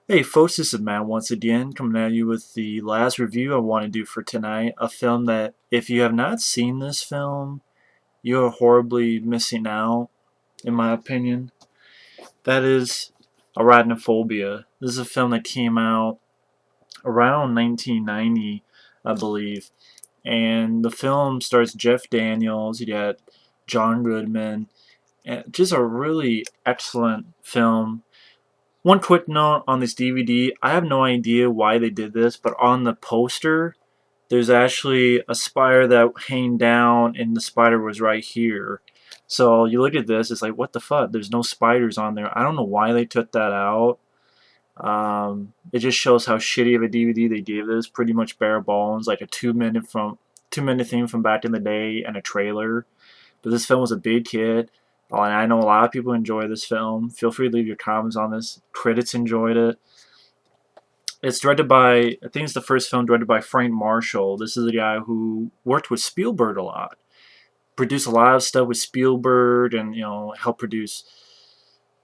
Hey folks, this is Matt once again coming at you with the last review I want to do for tonight. A film that, if you have not seen this film, you are horribly missing out, in my opinion. That is Arachnophobia. This is a film that came out around 1990, I believe. And the film stars Jeff Daniels, you got John Goodman, and just a really excellent film. One quick note on this DVD, I have no idea why they did this, but on the poster, there's actually a spider that hanged down, and the spider was right here. So you look at this, it's like, what the fuck? There's no spiders on there. I don't know why they took that out. It just shows how shitty of a DVD they gave this. Pretty much bare bones, like a 2 minute thing from back in the day and a trailer. But this film was a big hit. And I know a lot of people enjoy this film. Feel free to leave your comments on this. Critics enjoyed it. It's directed by, I think it's the first film directed by Frank Marshall. This is a guy who worked with Spielberg a lot. Produced a lot of stuff with Spielberg and, helped produce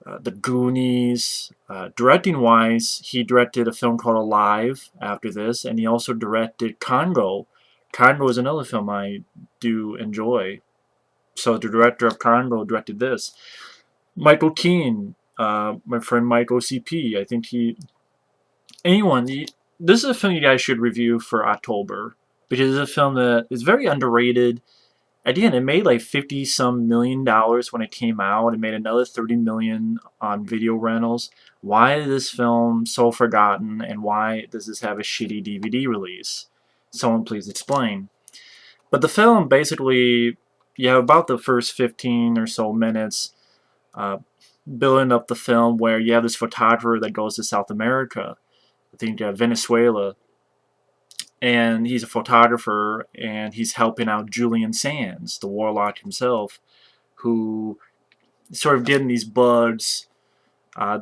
The Goonies. Directing wise, he directed a film called Alive after this, and he also directed Congo. Congo is another film I do enjoy. So the director of Congo directed this. Michael Keane, my friend Michael CP. I think anyone. This is a film you guys should review for October because it's a film that is very underrated. Again, it made like 50 some $million when it came out. It made another 30 million on video rentals. Why is this film so forgotten, and why does this have a shitty DVD release? Someone please explain. But the film basically, about the first 15 or so minutes, uh, building up the film where you have this photographer that goes to South America, I think Venezuela, and he's a photographer and he's helping out Julian Sands, the warlock himself, who sort of getting these bugs.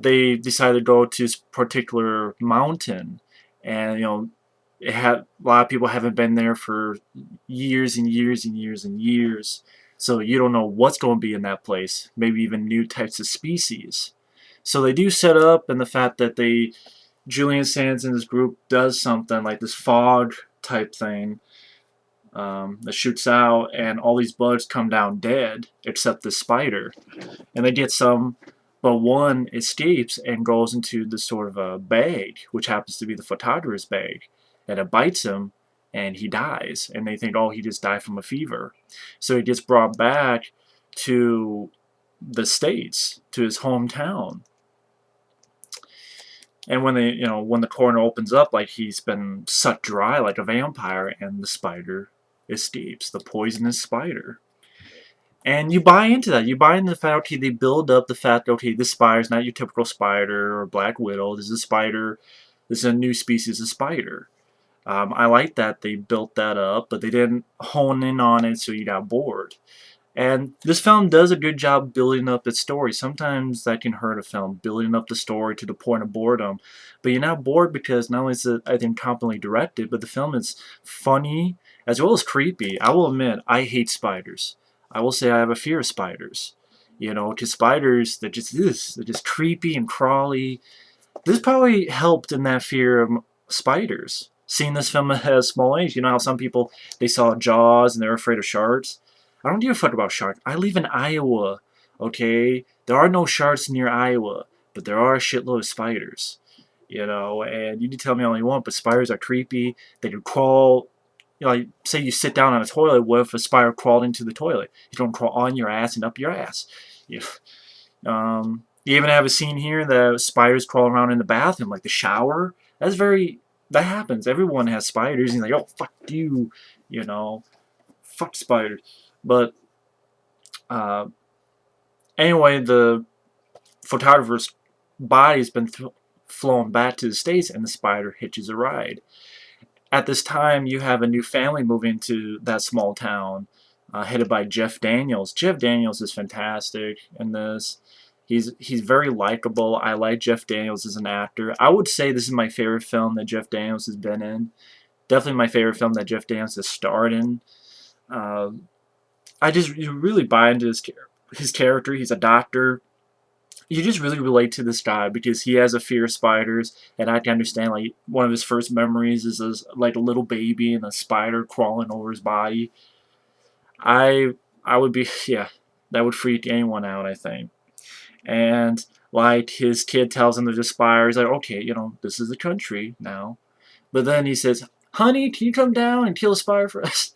They decided to go to this particular mountain, and a lot of people haven't been there for years and years and years and years. So you don't know what's going to be in that place. Maybe even new types of species. So they do set up, and the fact that Julian Sands and his group does something like this fog type thing that shoots out, and all these bugs come down dead except the spider, and they get some, but one escapes and goes into this sort of a bag, which happens to be the photographer's bag, and it bites him, and he dies, and they think, oh, he just died from a fever. So he gets brought back to the States, to his hometown. And when the coroner opens up, like he's been sucked dry like a vampire, and the spider escapes, the poisonous spider. And you buy into that. You buy into the fact, okay, they build up the fact, okay, this spider is not your typical spider or black widow. This is a spider. This is a new species of spider. I like that they built that up, but they didn't hone in on it, so you got bored. And this film does a good job building up its story. Sometimes that can hurt a film, building up the story to the point of boredom. But you're not bored because not only is it, I think, competently directed, but the film is funny as well as creepy. I will admit, I hate spiders. I will say I have a fear of spiders. Because spiders, they're just creepy and crawly. This probably helped in that fear of spiders. Seeing this film at a small age, you know how some people, they saw Jaws and they're afraid of sharks? I don't give a fuck about sharks. I live in Iowa, okay? There are no sharks near Iowa, but there are a shitload of spiders. And you can tell me all you want, but spiders are creepy. They can crawl. Like, say you sit down on a toilet, what if a spider crawled into the toilet? It's going to crawl on your ass and up your ass. You, you even have a scene here that spiders crawl around in the bathroom, like the shower. That happens. Everyone has spiders, and you're like, oh, fuck you, you know, fuck spiders. But uh, anyway, the photographer's body's been flown back to the States, and the spider hitches a ride. At this time, you have a new family moving to that small town, headed by Jeff Daniels. Jeff Daniels is fantastic in this. He's very likable. I like Jeff Daniels as an actor. I would say this is my favorite film that Jeff Daniels has been in. Definitely my favorite film that Jeff Daniels has starred in. I just really buy into his character. He's a doctor. you just really relate to this guy because he has a fear of spiders, and I can understand like one of his first memories is as like a little baby and a spider crawling over his body. I I would be yeah, that would freak anyone out, I think. And like his kid tells him there's a spider, he's like, okay, this is the country now. But then he says, honey, can you come down and kill a spider for us?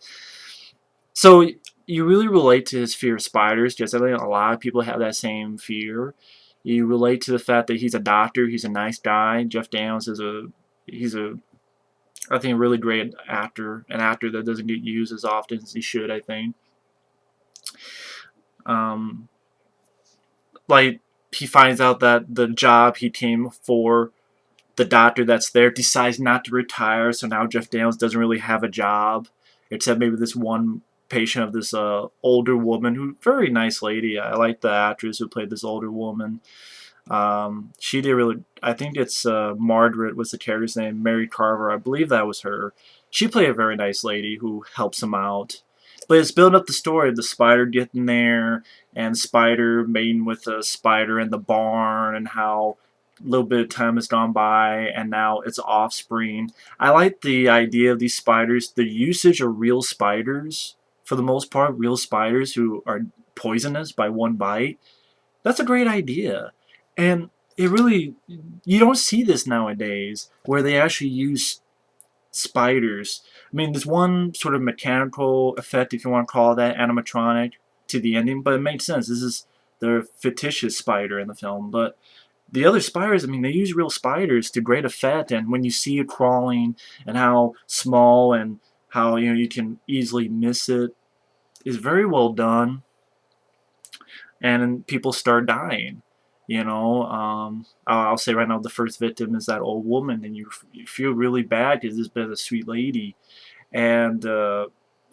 So you really relate to his fear of spiders, just I think a lot of people have that same fear. You relate to the fact that he's a doctor, he's a nice guy. Jeff Daniels is he's a I think a really great actor, an actor that doesn't get used as often as he should, I think. Um, like he finds out that the job he came for, the doctor that's there decides not to retire, so now Jeff Daniels doesn't really have a job, except maybe this one patient of this older woman, who very nice lady. I like the actress who played this older woman. She did really. I think it's Margaret was the character's name. Mary Carver, I believe that was her. She played a very nice lady who helps him out. But it's building up the story of the spider getting there, and spider mating with a spider in the barn, and how a little bit of time has gone by, and now it's offspring. I like the idea of these spiders. The usage of real spiders, for the most part, real spiders who are poisonous by one bite. That's a great idea. And it really, you don't see this nowadays where they actually use spiders. I mean, there's one sort of mechanical effect, if you want to call that, animatronic, to the ending, but it makes sense. This is the fictitious spider in the film. But the other spiders, I mean, they use real spiders to great effect, and when you see it crawling and how small and how you can easily miss it is very well done, and people start dying. I'll say right now the first victim is that old woman, and you feel really bad because this been a sweet lady, and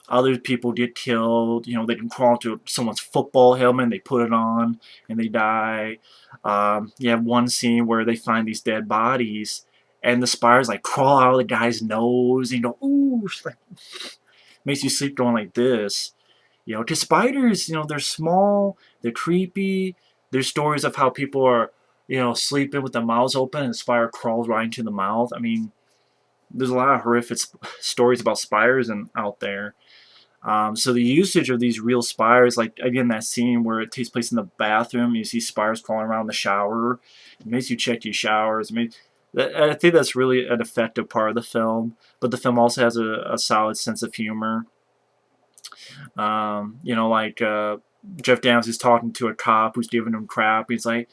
other people get killed. They can crawl into someone's football helmet and they put it on and they die. You have one scene where they find these dead bodies, and the spiders like crawl out of the guy's nose, and you go, ooh, like, makes you sleep going like this. Because spiders, they're small, they're creepy. There's stories of how people are, sleeping with their mouths open and the spider crawls right into the mouth. I mean, there's a lot of horrific stories about spiders out there. So the usage of these real spiders, like again that scene where it takes place in the bathroom, you see spiders crawling around the shower. It makes you check your showers. I mean, I think that's really an effective part of the film. But the film also has a solid sense of humor. Like Jeff Daniels is talking to a cop who's giving him crap. He's like,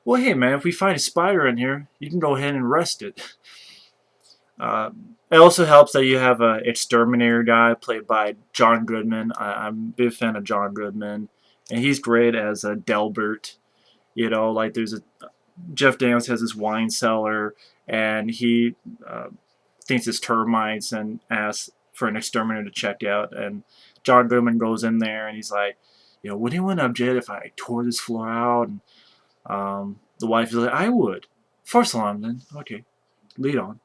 "Well, hey man, if we find a spider in here, you can go ahead and arrest it." Uh, it also helps that you have a exterminator guy played by John Goodman. I'm a big fan of John Goodman, and he's great as a Delbert. Like there's a Jeff Daniels has this wine cellar, and he uh, thinks it's termites and asks for an exterminator to check out. And John Goodman goes in there and he's like, would anyone object if I tore this floor out? And the wife is like, I would. First alarm then. Okay, lead on.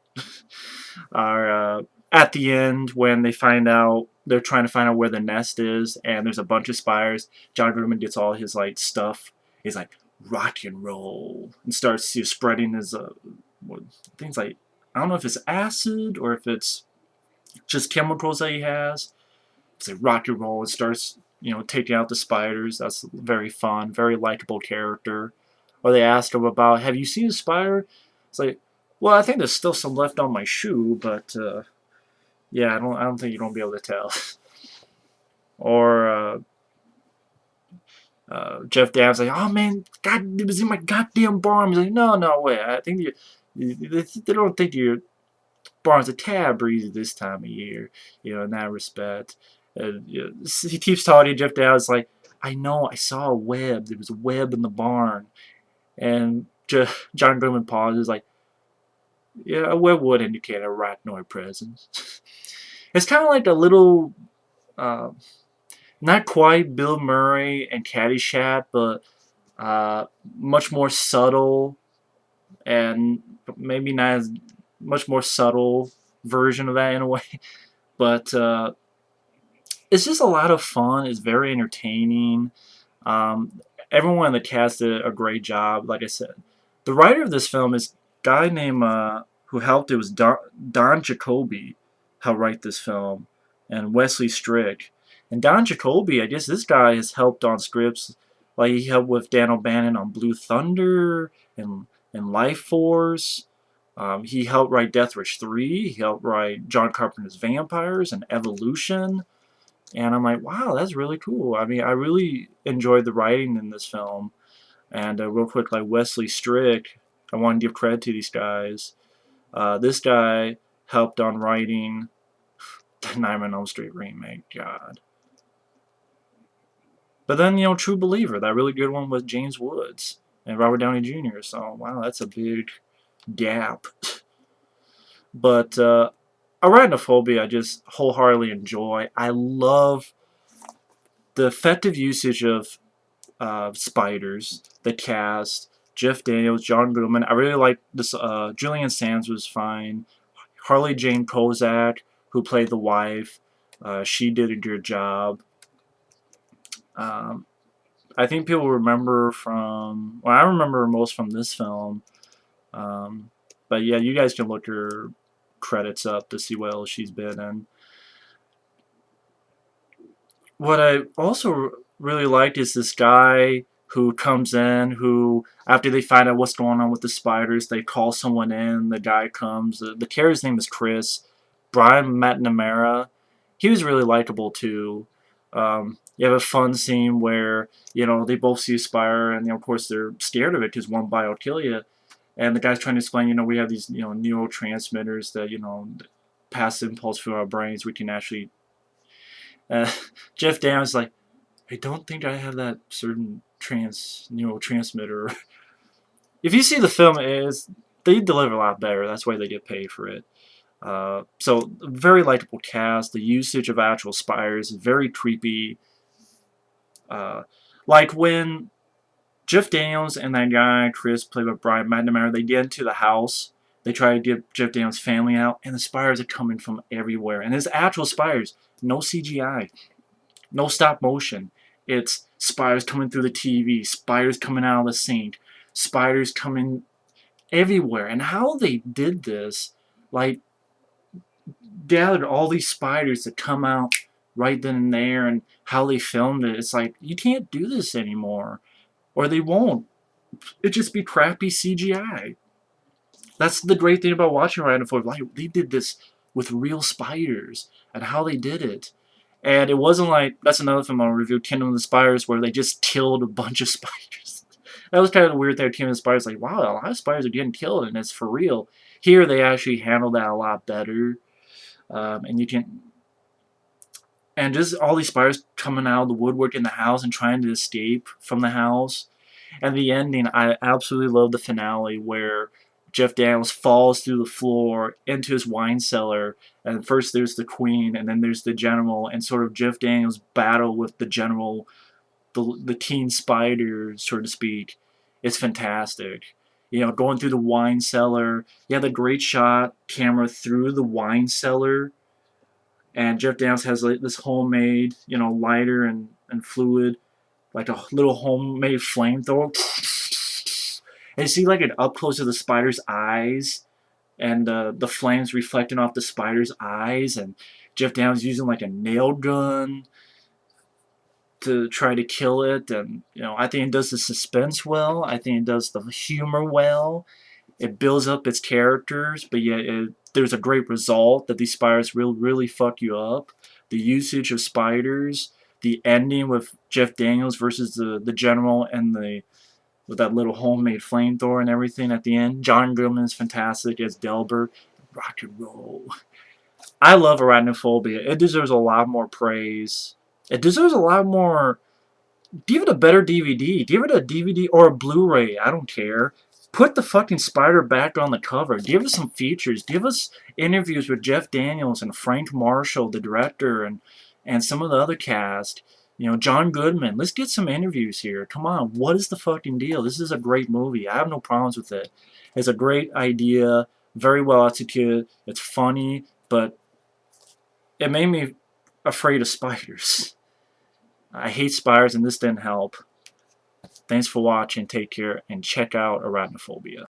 At the end, when they're trying to find out where the nest is, and there's a bunch of spiders, John Goodman gets all his like stuff. He's like, rock and roll, and starts spreading his things like, I don't know if it's acid or if it's just chemicals that he has. It's like rock and roll. It starts, taking out the spiders. That's very fun, very likable character. Or they ask him about, have you seen a spider? It's like, well, I think there's still some left on my shoe, but yeah, I don't think you're gonna be able to tell. Or Jeff Daniels like, oh man, God, it was in my goddamn barn. He's like, no, no way. I think they don't think your barn's a tad breezy this time of year. In that respect. He keeps talking. Jeff Daniels like, I know, I saw a web. There was a web in the barn, and John Goodman pauses like, yeah, a web would indicate a arachnoid presence. It's kind of like a little. Uh, Not quite Bill Murray and Caddyshack, but uh, much more subtle, and maybe not as much more subtle version of that in a way. But it's just a lot of fun. It's very entertaining. Um, everyone in the cast did a great job. Like I said, the writer of this film is a guy named who helped. It was Don Jacoby helped write this film, and Wesley Strick. And Don Jacoby, I guess this guy has helped on scripts. Like he helped with Dan O'Bannon on Blue Thunder and Life Force. He helped write Death Wish 3. He helped write John Carpenter's Vampires and Evolution. And I'm like, wow, that's really cool. I mean, I really enjoyed the writing in this film. And real quick, like Wesley Strick, I want to give credit to these guys. This guy helped on writing the Nightmare on Elm Street remake. God. But then, True Believer, that really good one with James Woods and Robert Downey Jr. So, wow, that's a big gap. But Arachnophobia, I just wholeheartedly enjoy. I love the effective usage of spiders, the cast, Jeff Daniels, John Goodman. I really like this. Julian Sands was fine. Harley Jane Kozak, who played the wife, she did a good job. I think people remember from. Well, I remember most from this film. But yeah, you guys can look her credits up to see what else she's been in. What I also really liked is this guy who comes in, who, after they find out what's going on with the spiders, they call someone in, the guy comes, the character's name is Chris, Brian McNamara. He was really likable too. You have a fun scene where, they both see a spider, and, of course, they're scared of it because one bite will kill you. And the guy's trying to explain, we have these, neurotransmitters that, pass impulse through our brains. We can actually Jeff Daniels like, I don't think I have that certain neurotransmitter. If you see the film, they deliver a lot better. That's why they get paid for it. So very likable cast. The usage of actual spiders is very creepy. Like when Jeff Daniels and that guy Chris, played by Brian McNamara, they get into the house. They try to get Jeff Daniels' family out, and the spiders are coming from everywhere. And it's actual spiders, no CGI. No stop motion. It's spiders coming through the TV, spiders coming out of the sink, spiders coming everywhere. And how they did this, like, gathered all these spiders to come out right then and there, and how they filmed it, it's like, you can't do this anymore. Or they won't. It'd just be crappy CGI. That's the great thing about watching Arachnophobia. Like, they did this with real spiders, and how they did it. And it wasn't like, that's another film I'll review, Kingdom of the Spiders, where they just killed a bunch of spiders. That was kind of weird there, Kingdom of the Spiders, like, wow, a lot of spiders are getting killed, and it's for real. Here, they actually handled that a lot better. And just all these spiders coming out of the woodwork in the house and trying to escape from the house. And the ending, I absolutely love the finale where Jeff Daniels falls through the floor into his wine cellar, and first there's the queen, and then there's the general, and sort of Jeff Daniels' battle with the general, the teen spider, so to speak. It's fantastic. Going through the wine cellar. You have the great shot camera through the wine cellar, and Jeff Daniels has like this homemade, lighter and fluid, like a little homemade flamethrower. And you see like an up close of the spider's eyes, and the flames reflecting off the spider's eyes, and Jeff Daniels using like a nail gun to try to kill it. And I think it does the suspense well. I think it does the humor well. It builds up its characters, but yet there's a great result that these spiders really fuck you up. The usage of spiders, the ending with Jeff Daniels versus the general, and with that little homemade flamethrower and everything at the end. John Goodman is fantastic as Delbert. Rock and roll. I love Arachnophobia. It deserves a lot more praise. It deserves a lot more. Give it a better DVD. Give it a DVD or a Blu-ray. I don't care. Put the fucking spider back on the cover. Give us some features. Give us interviews with Jeff Daniels and Frank Marshall, the director, and some of the other cast. John Goodman. Let's get some interviews here. Come on. What is the fucking deal? This is a great movie. I have no problems with it. It's a great idea. Very well executed. It's funny, but it made me afraid of spiders. I hate spiders, and this didn't help. Thanks for watching, take care, and check out Arachnophobia.